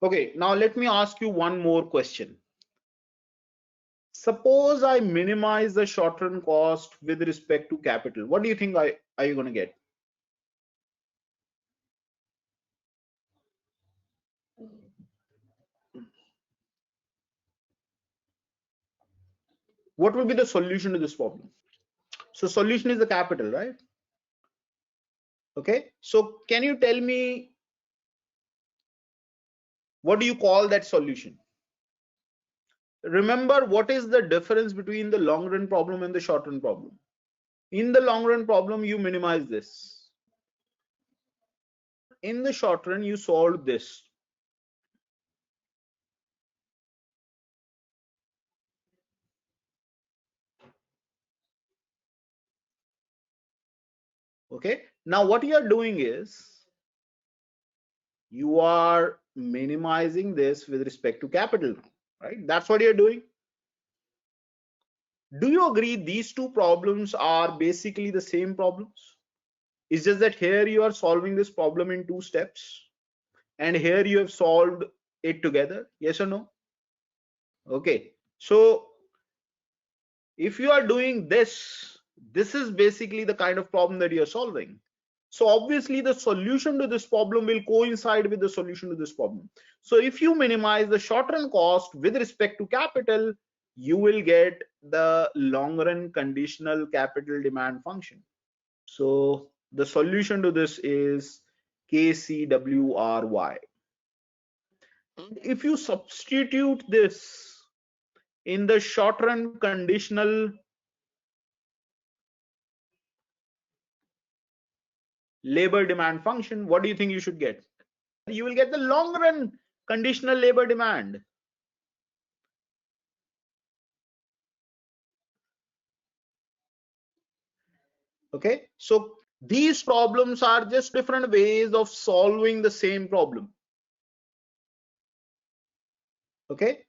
Okay, now let me ask you one more question. Suppose I minimize the short-run cost with respect to capital. What do you think are you going to get? What will be the solution to this problem? So solution is the capital, right? Okay, so can you tell me what do you call that solution? Remember, what is the difference between the long run problem and the short run problem? In the long run problem, you minimize this. In the short run, you solve this. Okay, now what you are doing is you are minimizing this with respect to capital, right? That's what you're doing. Do you agree these two problems are basically the same problems? It's just that here you are solving this problem in two steps and here you have solved it together. Yes or no? Okay, so if you are doing this, this is basically the kind of problem that you're solving. So obviously the solution to this problem will coincide with the solution to this problem. So if you minimize the short run cost with respect to capital, you will get the long run conditional capital demand function. So the solution to this is KCWRY. If you substitute this in the short run conditional labor demand function, what do you think you should get? You will get the long run conditional labor demand. Okay, so these problems are just different ways of solving the same problem. Okay,